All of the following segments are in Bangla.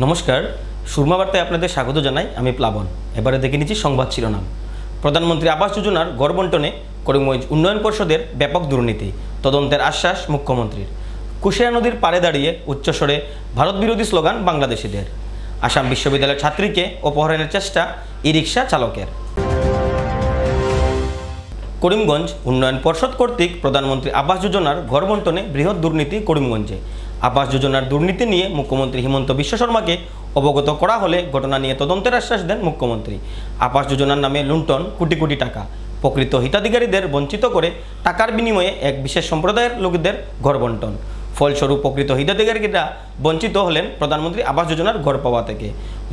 নমস্কার, সুরমা বার্তায় আপনাদের স্বাগত জানাই। আমি প্লাবন। এবারে দেখে নিচ্ছি সংবাদ শিরোনাম। প্রধানমন্ত্রী আবাস যোজনার ঘর বণ্টনে করিমগঞ্জ উন্নয়ন পর্ষদের ব্যাপক দুর্নীতি, তদন্তের আশ্বাস মুখ্যমন্ত্রীর। কুশিয়ারা নদীর পাড়ে দাঁড়িয়ে উচ্চস্বরে ভারত বিরোধী স্লোগান বাংলাদেশিদের। আসাম বিশ্ববিদ্যালয়ের ছাত্রীকে অপহরণের চেষ্টা ই রিক্সা চালকের। করিমগঞ্জ উন্নয়ন পর্ষদ কর্তৃক প্রধানমন্ত্রী আবাস যোজনার ঘর বণ্টনে বৃহৎ দুর্নীতি করিমগঞ্জে। আবাস যোজনার দুর্নীতি নিয়ে মুখ্যমন্ত্রী হিমন্ত বিশ্ব শর্মাকে অবগত করা হলে ঘটনা নিয়ে তদন্তের আশ্বাস দেন মুখ্যমন্ত্রী। আবাস যোজনার নামে লুণ্ঠন, কোটি কোটি টাকা, প্রকৃত হিতাধিকারীদের বঞ্চিত করে টাকার বিনিময়ে এক বিশেষ সম্প্রদায়ের লোকদের ঘর বণ্টন। ফলস্বরূপ প্রকৃত হিতাধিকারীরা বঞ্চিত হলেন প্রধানমন্ত্রী আবাস যোজনার ঘর পাওয়া থেকে।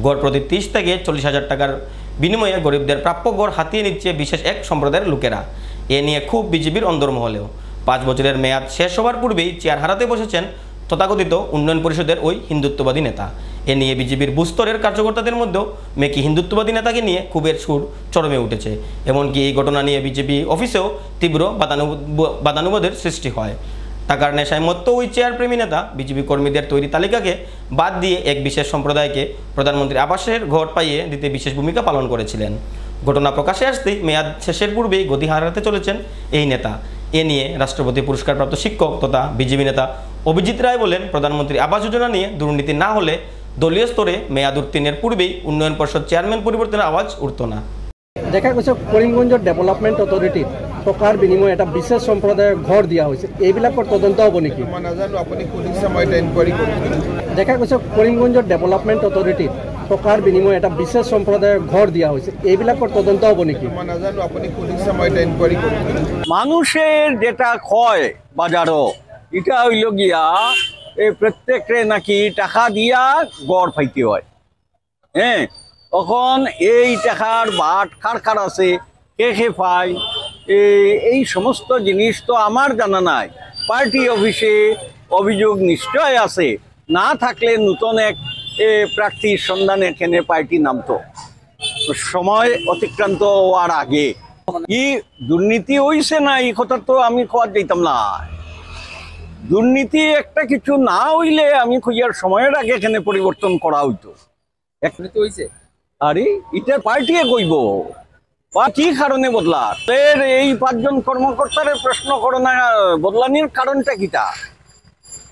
গড় প্রতি 30 থেকে 40,000 টাকার বিনিময়ে গরিবদের প্রাপ্য গড় হাতিয়ে নিচ্ছে বিশেষ এক সম্প্রদায়ের লোকেরা। এ নিয়ে খুব বিজেপির অন্দরমহলেও। 5 বছরের মেয়াদ শেষ হওয়ার পূর্বেই চেয়ার হারাতে বসেছেন তথাকথিত উন্নয়ন পরিষদের ওই হিন্দুত্ববাদী নেতা। এ নিয়ে বিজেপির বুস্তরের কার্যকর্তাদের মধ্যেও মেকি হিন্দুত্ববাদী নেতাকে নিয়ে ক্ষোভের সুর চরমে উঠেছে। এমনকি এই ঘটনা নিয়ে বিজেপি অফিসেও তীব্র বাদানুবাদের সৃষ্টি হয়। টাকার নেশায় মত্ত ওই চেয়ারপ্রেমী নেতা বিজেপি কর্মীদের তৈরি তালিকাকে বাদ দিয়ে এক বিশেষ সম্প্রদায়কে প্রধানমন্ত্রী আবাসের ঘর পাইয়ে দিতে বিশেষ ভূমিকা পালন করেছিলেন। ঘটনা প্রকাশে আসতেই মেয়াদ শেষের পূর্বেই গতি হারাতে চলেছেন এই নেতা। এ নিয়ে রাষ্ট্রপতি পুরস্কারপ্রাপ্ত শিক্ষক তথা বিজেপি নেতা অভিজিৎ রায় বলেন, প্রধানমন্ত্রী আবাস যোজনা নিয়ে দুর্নীতি না হলে দলীয় স্তরে মেয়াদ উত্তীর্ণের পূর্বেই উন্নয়ন পর্ষদ চেয়ারম্যান পরিবর্তনের আওয়াজ উঠত না। দেখা গৈছে করিমগঞ্জ ডেভেলপমেন্ট অথরিটিত টকাৰ বিনিময়ে এটা বিশেষ সম্প্ৰদায়ৰ ঘৰ দিয়া হৈছে, এইবিলাকৰ তদন্ত হ'ব নেকি? মই নাজানো, আপুনি সুধিছে, মই এটা ইনকুৱাৰী কৰিম। দেখা গৈছে করিমগঞ্জ ডেভেলপমেন্ট অথরিটিত টকাৰ বিনিময়ে এটা বিশেষ সম্প্ৰদায়ৰ ঘৰ দিয়া হৈছে, এইবিলাকৰ তদন্ত হ'ব নেকি? মই নাজানো, আপুনি সুধিছে, মই এটা ইনকুৱাৰী কৰিম। মানুষের যেটা ক্ষয় বাজারও এটা হইল গিয়া এই প্রত্যেকরে নাকি টাকা দিয়া গড় পাইতে হয়। হ্যাঁ, তখন এই টাকার বাট কার আছে, কে পায়, এই সমস্ত জিনিস তো আমার জানা নাই। পার্টি অফিসে অভিযোগ নিশ্চয় আছে, না থাকলে নতুন এক প্রার্থীর সন্ধানে এখানে পার্টি নামতো সময় অতিক্রান্ত হওয়ার আগে। কি দুর্নীতি হইছে না এই কথা তো আমি খোয়ার যাইতাম না। দুর্নীতি একটা কিছু না হইলে আমি খুঁজার সময়ের আগে এখানে পরিবর্তন করা হইতো। আরে এটা পার্টিয়ে কইব বা কি কারণে বদলা, এই 5 জন কর্মকর্তার প্রশ্ন করো না বদলানির কারণটা কিটা,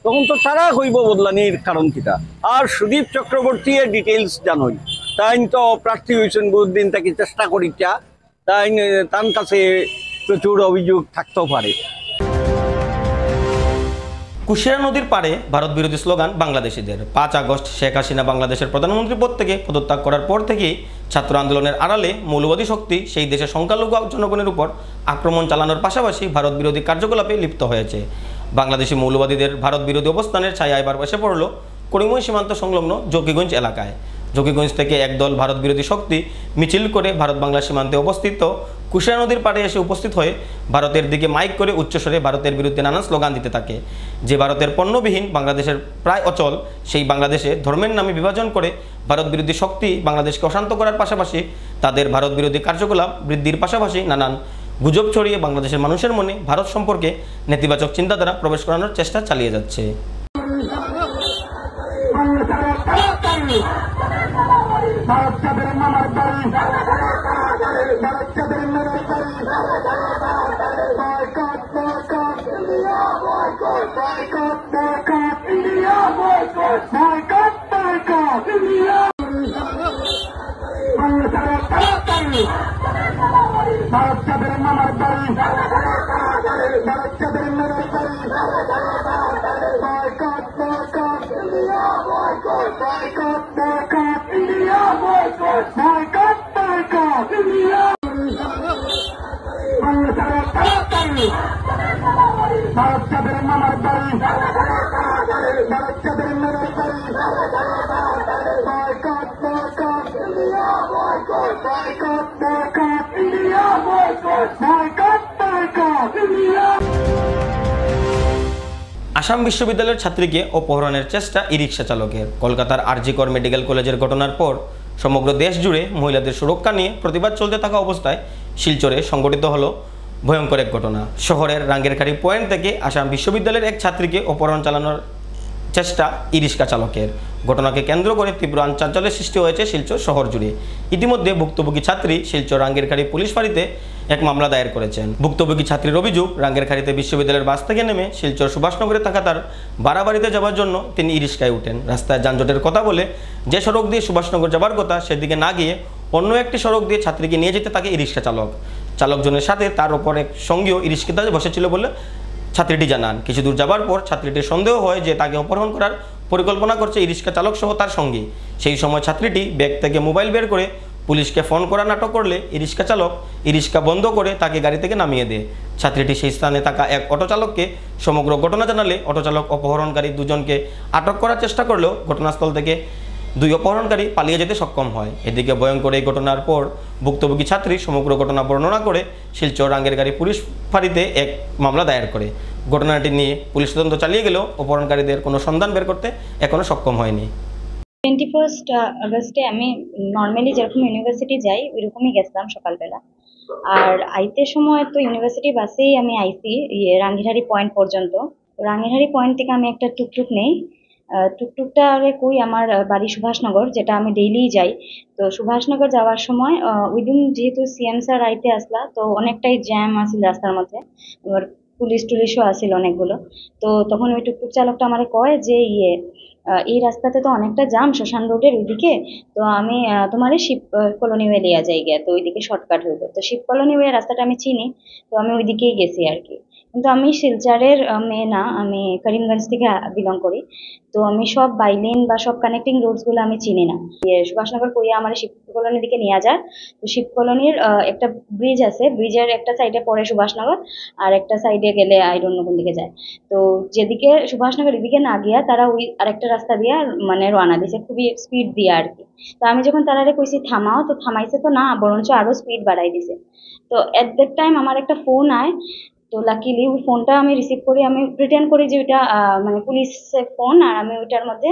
তখন তো তারা কইব বদলানির কারণ কিটা। আর সুদীপ চক্রবর্তী ডিটেইলস জানোই, তাই তো প্রার্থী হয়েছেন বহুদিন, তাকে চেষ্টা করিটা, তাই তার কাছে প্রচুর অভিযোগ থাকতেও পারে। কুশিয়ারা নদীর পাড়ে ভারত বিরোধী স্লোগান বাংলাদেশিদের। 5 আগস্ট শেখ হাসিনা বাংলাদেশের প্রধানমন্ত্রী পদ থেকে পদত্যাগ করার পর থেকেই ছাত্র আন্দোলনের আড়ালে মৌলবাদী শক্তি সেই দেশের সংখ্যালঘু জনগণের উপর আক্রমণ চালানোর পাশাপাশি ভারত বিরোধী কার্যকলাপে লিপ্ত হয়েছে। বাংলাদেশি মৌলবাদীদের ভারত বিরোধী অবস্থানের ছায়া এবার এসে পড়ল করিমগঞ্জ সীমান্ত সংলগ্ন জকিগঞ্জ এলাকায়। জকিগঞ্জ থেকে একদল ভারত বিরোধী শক্তি মিছিল করে ভারত বাংলা সীমান্তে অবস্থিত কুশিয়ারা নদীর পাড়ে এসে উপস্থিত হয়ে ভারতের দিকে মাইক করে উচ্চস্বরে ভারতের বিরুদ্ধে নানান স্লোগান দিতে থাকে। যে ভারতের পণ্যবিহীন বাংলাদেশের প্রায় অচল, সেই বাংলাদেশে ধর্মের নামে বিভাজন করে ভারত বিরোধী শক্তি বাংলাদেশকে অশান্ত করার পাশাপাশি তাদের ভারত বিরোধী কার্যকলাপ বৃদ্ধির পাশাপাশি নানান গুজব ছড়িয়ে বাংলাদেশের মানুষের মনে ভারত সম্পর্কে নেতিবাচক চিন্তাধারা প্রবেশ করানোর চেষ্টা চালিয়ে যাচ্ছে। আসাম বিশ্ববিদ্যালয়ের ছাত্রীকে অপহরণের চেষ্টা ই রিক্সা চালকের। কলকাতার আরজি কর মেডিকেল কলেজের ঘটনার পর সমগ্র দেশ জুড়ে মহিলাদের সুরক্ষা নিয়ে প্রতিবাদ চলতে থাকা অবস্থায় শিলচরে সংঘটিত হলো ভয়ঙ্কর এক ঘটনা। শহরের রাঙ্গেরখাড়ি পয়েন্ট থেকে আসাম বিশ্ববিদ্যালয়ের এক ছাত্রীকে অপহরণ চালানোর চেষ্টা ই রিক্সা চালকের। ঘটনাকে কেন্দ্র করে তীব্র চাঞ্চল্যের সৃষ্টি হয়েছে শিলচর শহর জুড়ে। ইতিমধ্যে ভুক্তভোগী ছাত্রী শিলচর রাঙ্গিরখাড়ি পুলিশ ফাঁড়িতে এক মামলা দায়ের করেছেন। ভুক্তভোগী ছাত্রীর অভিযোগ, রাঙ্গিরখাড়িতে বিশ্ববিদ্যালয়ের বাস থেকে নেমে শিলচর সুভাষনগরে থাকা তার ভাড়া বাড়িতে যাওয়ার জন্য তিনি ই রিক্সায় উঠেন। রাস্তায় যানজটের কথা বলে যে সড়ক দিয়ে সুভাষনগর যাবার কথা সেদিকে না গিয়ে অন্য একটি সড়ক দিয়ে ছাত্রীকে নিয়ে যেতে থাকে ই রিক্সা চালকজনের সাথে তার ওপর এক সঙ্গীও ই রিক্সাতে বসেছিল বলে ছাত্রীটি জানান। কিছু দূর যাবার পর ছাত্রীটির সন্দেহ হয় যে তাকে অপহরণ করার পরিকল্পনা করছে ই রিক্সা চালক সহ তার সঙ্গী। সেই সময় ছাত্রীটি ব্যাগ থেকে মোবাইল বের করে পুলিশকে ফোন করা নাটক করলে ই রিক্সা চালক ই রিক্সা বন্ধ করে তাকে গাড়ি থেকে নামিয়ে দেয়। ছাত্রীটি সেই স্থানে থাকা এক অটো চালককে সমগ্র ঘটনা জানালে অটো চালক অপহরণকারী দুজনকে আটক করার চেষ্টা করলেও ঘটনাস্থল থেকে দুই অপহরণকারী পালিয়ে যেতে সক্ষম হয়। এদিকে ভয়ঙ্কর এই ঘটনার পর ভুক্তভোগী ছাত্রী সমগ্র ঘটনা বর্ণনা করে শিলচর রাঙ্গিরখাড়ি পুলিশ ফাঁড়িতে এক মামলা দায়ের করে। ঘটনাটি নিয়ে পুলিশ তদন্ত চালিয়ে গেলেও অপহরণকারীদের কোনো সন্ধান বের করতে এখনও সক্ষম হয়নি। 21 আগস্টে আমি নর্মালি যেরকম ইউনিভার্সিটি যাই ওইরকমই গেছিলাম সকালবেলা। আর আইতে সময় তো ইউনিভার্সিটি বাসেই আমি আইছি রাঙ্গিরখাড়ি পয়েন্ট পর্যন্ত। রাঙ্গিরখাড়ি পয়েন্ট থেকে আমি একটা টুকটুক নেই। টুকটুকটা আরে কই আমার বাড়ি সুভাষনগর, যেটা আমি ডেইলি যাই। তো সুভাষনগর যাওয়ার সময় উইদিন যেহেতু সিএম স্যার আইতে আসলা, তো অনেকটাই জ্যাম আসিল রাস্তার মধ্যে, এবার পুলিশ টুলিশও আসিল অনেকগুলো। তো তখন ওই টুকটুক চালকটা আমারে কয় যে এই রাস্তাতে তো অনেকটা জাম শ্মশান রোডের ওইদিকে, তো আমি তোমারে শিব কলোনি ওয়ে লিয়া যাই গিয়া, তো ওইদিকে শর্টকাট হইবে। তো শিব কলোনি ওয়ে রাস্তাটা আমি চিনি, তো আমি ওইদিকেই গেছি আর কি। কিন্তু আমি শিলচরের মেয়ে না, আমি করিমগঞ্জ থেকে বিলং করি। তো আমি সব বাইলেন বা সব কানেক্টিং রোডসগুলো আমি চিনি না। সুভাষনগর কইয়া আমার শিব কলোনির দিকে নিয়ে যায়। তো শিব কলোনির একটা ব্রিজ আছে, ব্রিজের একটা সাইডে পড়ে সুভাষনগর, আর একটা সাইডে গেলে আইডন্য কোন দিকে যায়। তো যেদিকে সুভাষনগর এদিকে না গিয়া তারা ওই আরেকটা রাস্তা দিয়ে মানে রওনা দিছে খুবই স্পিড দিয়ে আর কি। তো আমি যখন তারারে কইছি থামাও, তো থামাইছে তো না, বরঞ্চ আরো স্পিড বাড়াই দিছে। তো এট দ্যাট টাইম আমার একটা ফোন আয়। তো লাকিলি ওই ফোনটা আমি রিসিভ করি, আমি প্রিটেন্ড করি যে ওইটা মানে পুলিশের ফোন, আর আমি ওইটার মধ্যে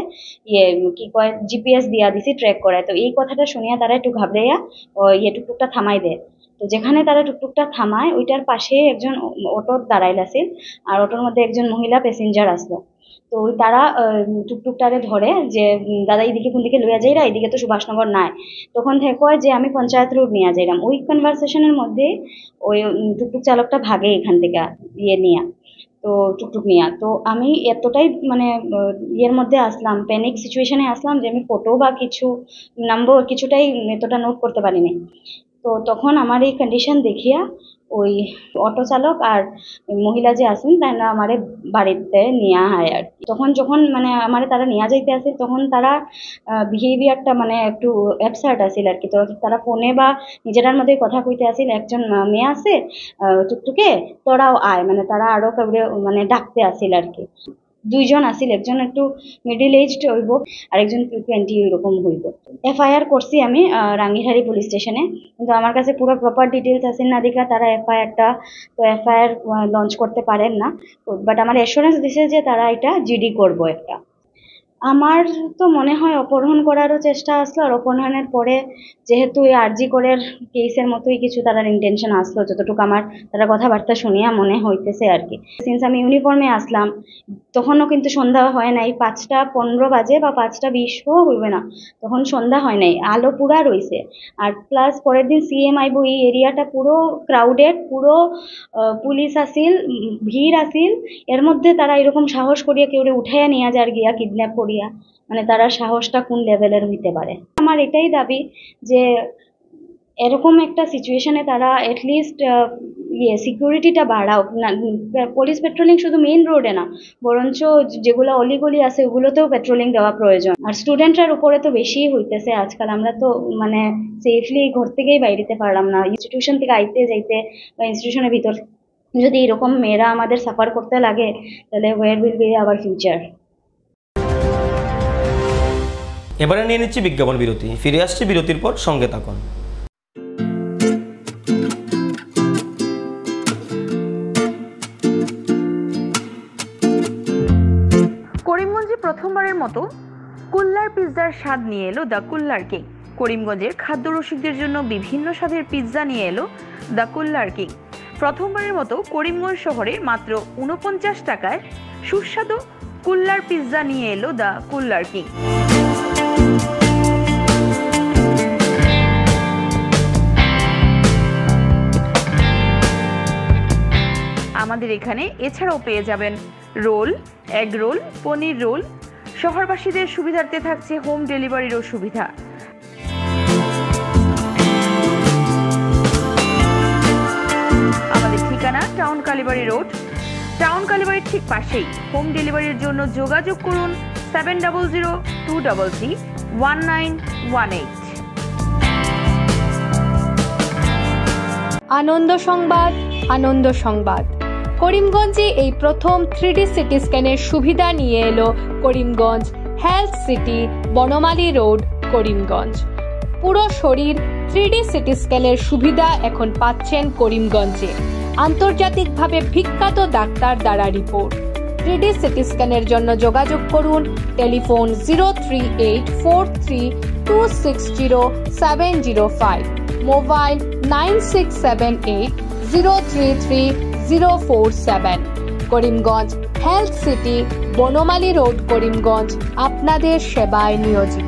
কি কয় জিপিএস দিয়া দিছি ট্র্যাক করায়। তো এই কথাটা শুনিয়া তারা একটু ঘাবড়াইয়া টুকটুকটা থামাই দেয়। তো যেখানে তারা টুকটুকটা থামায় ওইটার পাশে একজন অটো দাঁড়াইল আছিল, আর অটোর মধ্যে একজন মহিলা প্যাসেঞ্জার আসলো। তো তারা টুকটুকটারে ধরে যে দাদা এইদিকে কোন দিকে লইয়া যাইরা, এইদিকে তো সুভাষনগর নাই। তখন থেকে কয় যে আমি পঞ্চায়েত রোড নিয়ে যাইলাম। ওই কনভারসেশনের মধ্যে ওই টুকটুক চালকটা ভাগে এখান থেকে নিয়া, তো টুকটুক নিয়া। তো আমি এতটাই মানে ইয়ের মধ্যে আসলাম, প্যানিক সিচুয়েশনে আসলাম যে আমি ফটো বা কিছু নাম্বার কিছুটাই এতটা নোট করতে পারিনি। তো তখন আমার এই কন্ডিশন দেখিয়া ওই অটো চালক আর মহিলা যে আছেন তারা আমারে বাড়িতে নিয়ে হয় আর কি। তখন যখন মানে আমারে তারা নিয়ে যাইতে আসে, তখন তারা বিহেভিয়ারটা মানে একটু অ্যাবসার্ড আসিল আর কি। তো তারা ফোনে বা নিজেরার মধ্যে কথা কইতে আসিল, একজন মেয়ে আছে টুকটুকে তোরাও আয়, মানে তারা আরো কাউরে মানে ডাকতে আসিল আর কি। দুইজন আসিল, একজন একটু মিডিল এজড হইব আর একজন 20 এরকম হইব। এফআইআর করছি আমি রাঙ্গিরখাড়ি পুলিশ স্টেশনে, কিন্তু আমার কাছে পুরো প্রপার ডিটেলস আছে না দেখা তারা এফআইআর লঞ্চ করতে পারেন না। বাট আমার অ্যাসুরেন্স দিছে যে তারা এটা জিডি করবো একটা। আমার তো মনে হয় অপহরণ করারও চেষ্টা আসলো, আর অপহরণের পরে যেহেতু এই আরজি করের কেসের মতোই কিছু তার ইন্টেনশন আসলো, যতটুকু আমার তারা কথাবার্তা শুনিয়া মনে হইতেছে আর কি। সিন্স আমি ইউনিফর্মে আসলাম, তখনও কিন্তু সন্ধ্যা হয় নাই, 5:15 বাজে বা 5:20ও হইবে না, তখন সন্ধ্যা হয় নাই, আলো পুরা রইছে। আর প্লাস পরের দিন সিএম আইব, এই এরিয়াটা পুরো ক্রাউডেড, পুরো পুলিশ আসিল, ভিড় আসিল। এর মধ্যে তারা এরকম সাহস করিয়া কেউ উঠাইয়া নিয়ে যার গিয়া কিডন্যাপ করিয়া, মানে তারা সাহসটা কোন লেভেলের হইতে পারে। আমার এটাই দাবি যে এরকম একটা সিচুয়েশনে তারা অ্যাটলিস্ট সিকিউরিটিটা বাড়াও না। পুলিশ পেট্রোলিং শুধু মেইন রোডে না, বরঞ্চ যেগুলো অলিগলি আছে ওগুলোতেও পেট্রোলিং দেওয়া প্রয়োজন। আর স্টুডেন্টরার উপরে তো বেশিই হইতেছে আজকাল। আমরা তো মানে সেফলি ঘর থেকেই বাইরেতে পারলাম না, ইনস্টিটিউশন থেকে আইতে যাইতে বা ইনস্টিটিউশনের ভিতর যদি এরকম মেয়েরা আমাদের সাফার করতে লাগে, তাহলে war will be our future. এবারে নিয়ে নিচ্ছি বিজ্ঞাপন বিরতি, ফিরে আসছি বিরতির পর, সঙ্গে থাকুন। করিমগঞ্জে প্রথমবারের মতো কুল্লার পিৎজার স্বাদ নিয়ে এলো দ্য কুল্লার কিং। করিমগঞ্জের খাদ্য রসিকদের জন্য বিভিন্ন স্বাদের পিৎজা নিয়ে এলো দ্য কুল্লার কিং। প্রথমবারের মতো করিমগঞ্জ শহরে মাত্র 49 টাকায় সুস্বাদু কুল্লার পিৎজা নিয়ে এলো দ্য কুল্লার কিং। আমাদের এখানে এছাড়াও পেয়ে যাবেন রোল, এগ রোল, পনির রোল। শহরবাসীদের সুবিধার্থে থাকছে হোম ডেলিভারিরও সুবিধা। আমাদের ঠিকানা টাউন কালীবাড়ি রোড, টাউন কালীবাড়ির ঠিক পাশেই। হোম ডেলিভারির জন্য যোগাযোগ করুন 7002331918। আনন্দ সংবাদ, আনন্দ সংবাদ। করিমগঞ্জে এই প্রথম 3D সিটি স্ক্যানের সুবিধা নিয়ে এলো Karimganj health city, Banamali road, Karimganj. পুরো শরীর 3D সিটি স্ক্যানের সুবিধা এখন পাচ্ছেন করিমগঞ্জে। আন্তর্জাতিকভাবে বিখ্যাত ডাক্তার দ্বারা রিপোর্ট। 3D সিটি স্ক্যানের জন্য যোগাযোগ করুন telephone 03843260705, mobile 9678033047। Karimganj health city, Banamali road, Karimganj আপনাদের সেবায় নিয়োজিত।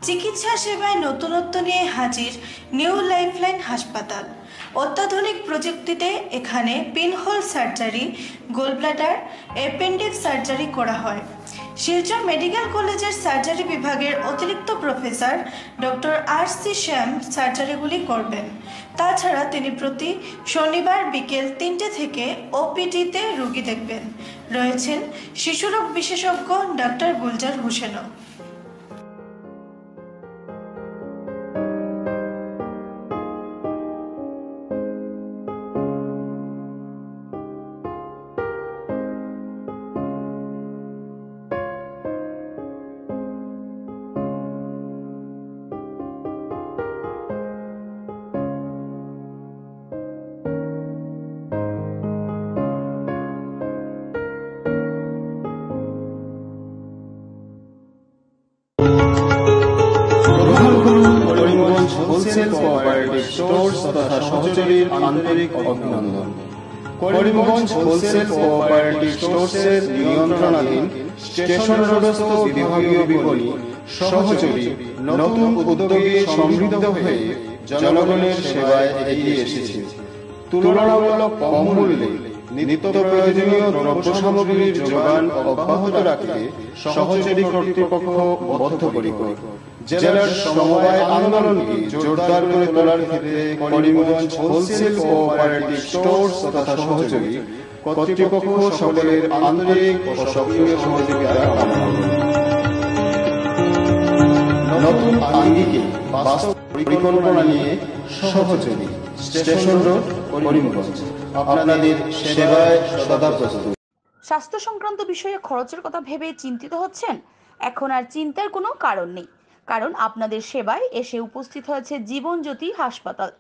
চিকিৎসা সেবায় নতুনত্ব নিয়ে হাজির নিউ লাইফলাইন হাসপাতাল। অত্যাধুনিক প্রযুক্তিতে এখানে pinhole surgery, gallbladder, appendix surgery করা হয়। শিলচর মেডিকেল কলেজের সার্জারি বিভাগের অতিরিক্ত প্রফেসর ডক্টর RC শ্যাম সার্জারিগুলি করবেন। তাছাড়া তিনি প্রতি শনিবার বিকেল 3টে থেকে OPD-তে রোগী দেখবেন। রয়েছেন শিশুরোগ বিশেষজ্ঞ ডক্টর গুলজার হোসেনও। করিমগঞ্জ হোলসেল কোঅপারেটিভ স্টোর্স তথা সহযোগীর আন্তরিক অভিনন্দন। করিমগঞ্জ হোলসেল কোঅপারেটিভ স্টোর্সের নিয়ন্ত্রণাধীন স্টেশন রোডস্থ বিভাগীয় বিপণী সহযোগী নতুন উদ্যোগে সমৃদ্ধ হয়ে জনগণের সেবায় এগিয়ে এসেছে। তুলনামূলক কম মূল্যে নিত্য প্রয়োজনীয় দ্রব্য সামগ্রীর যোগান অব্যাহত রাখতে সহযোগী কর্তৃপক্ষ বদ্ধপরিকর। জেলার সমবায় আন্দোলনকে জোরদার করে তোলার ক্ষেত্রে করিমগঞ্জ হোলসেল কোঅপারেটিভ স্টোর্স তথা সহযোগী কর্তৃপক্ষ সকলের আন্তরিক ও সক্রিয় সহযোগিতা কামনা করে নতুন আঙ্গিকে বাস্তব পরিকল্পনা নিয়ে সহযোগী স্টেশন রোড, করিমগঞ্জ আপনাদের সেবায় সদা প্রস্তুত। স্বাস্থ্য সংক্রান্ত বিষয়ে খরচের কথা ভেবে চিন্তিত হচ্ছেন? এখন আর চিন্তার কোনো কারণ নেই, কারণ আপনাদের সেবায় এসে উপস্থিত হয়েছে জীবনজ্যোতি হাসপাতাল।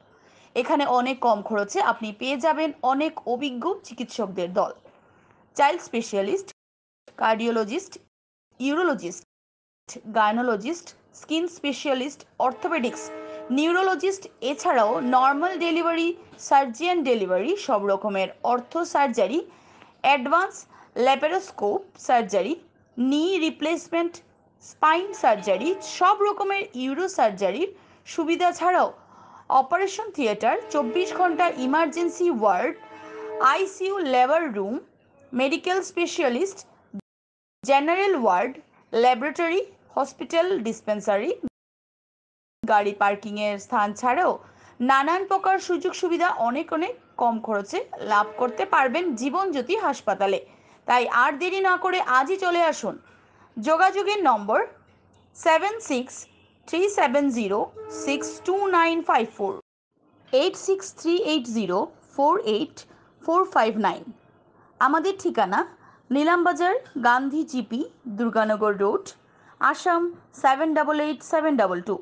এখানে অনেক কম খরচে আপনি পেয়ে যাবেন অনেক অভিজ্ঞ চিকিৎসকদের দল। Child specialist, cardiologist, urologist, gynaecologist, skin specialist, orthopaedics, neurologist, এছাড়াও নর্মাল ডেলিভারি, সার্জিয়ান ডেলিভারি, সব রকমের ortho surgery, advance laparoscope surgery, knee replacement, spine surgery, সব রকমের ইউরো সার্জারির সুবিধা ছাড়াও অপারেশন থিয়েটার, 24 ঘন্টা emergency ward, ICU labour room, medical specialist, general ward, laboratory, hospital dispensary, গাড়ি পার্কিংয়ের স্থান ছাড়াও নানান প্রকার সুযোগ সুবিধা অনেক কম খরচে লাভ করতে পারবেন জীবনজ্যোতি হাসপাতালে। তাই আর দেরি না করে আজই চলে আসুন। যোগাযোগের নম্বর 7637062954, 8638048459। আমাদের ঠিকানা নীলামবাজার, গান্ধী জিপি, দুর্গানগর রোড, আসাম 788722।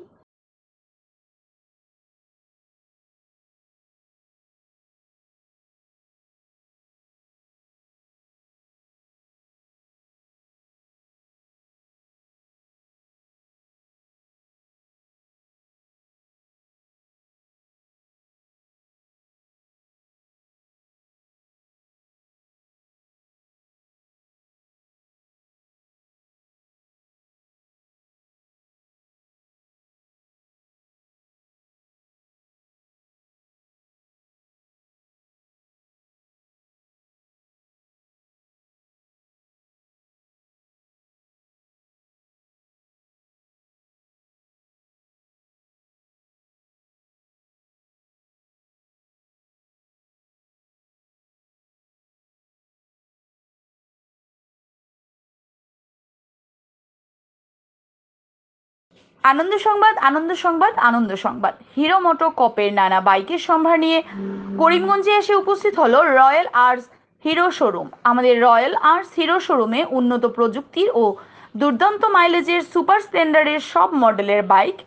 আনন্দ সংবাদ, আনন্দ সংবাদ, আনন্দ সংবাদ। হিরো মোটো কপের নানা বাইকের সম্ভার নিয়ে করিমগঞ্জে এসে উপস্থিত হলো রয়্যাল আর্টস হিরো শোরুম। আমাদের রয়্যাল আর্টস হিরো শোরুমে উন্নত প্রযুক্তির ও দুর্দান্ত মাইলেজের সুপার স্প্লেন্ডারের সব মডেলের bike,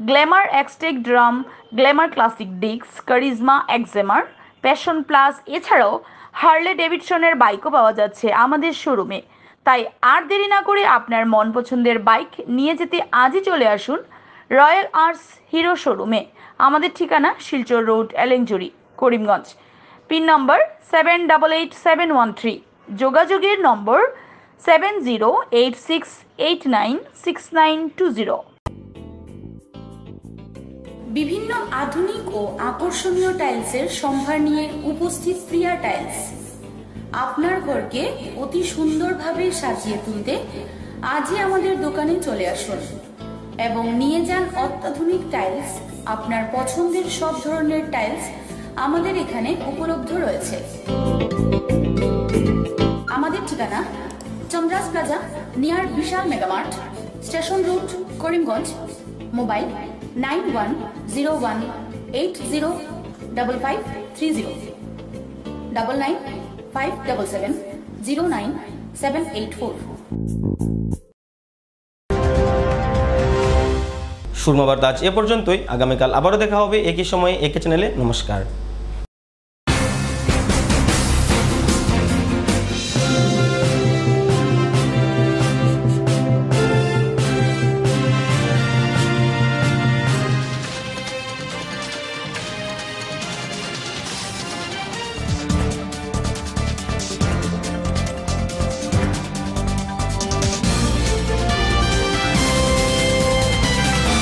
Glamour Xtec drum, Glamour classic ডিক্স, কারিজমা এক্সেমার, প্যাশন প্লাস, এছাড়াও হার্লে ডেভিডসনের বাইকও পাওয়া যাচ্ছে আমাদের শোরুমে। তাই আর দেরি না করে আপনার মন পছন্দের বাইক নিয়ে যেতে আজই চলে আসুন রয়্যাল আর্টস হিরো শোরুমে। আমাদের ঠিকানা শিলচর রোড, এলেংজুরি, করিমগঞ্জ। পিন নম্বর 788713। যোগাযোগের নম্বর 7086896920। বিভিন্ন আধুনিক ও আকর্ষণীয় টাইলসের সম্ভার নিয়ে উপস্থিত প্রিয়া টাইলস। আপনার ঘরকে অতি সুন্দরভাবে সাজিয়ে তুলতে আজই আমাদের দোকানে চলে আসুন এবং নিয়ে যান অত্যাধুনিক টাইলস। আপনার পছন্দের সব ধরনের টাইলস আমাদের এখানে উপলব্ধ রয়েছে। আমাদের ঠিকানা Chandra's plaza, near Vishal Mega Mart, station road, Karimganj. Mobile 9101805530, 9957709784। Surma Barta আজ এ পর্যন্তই। আগামীকাল আবারও দেখা হবে একই সময়ে একই চ্যানেলে। নমস্কার।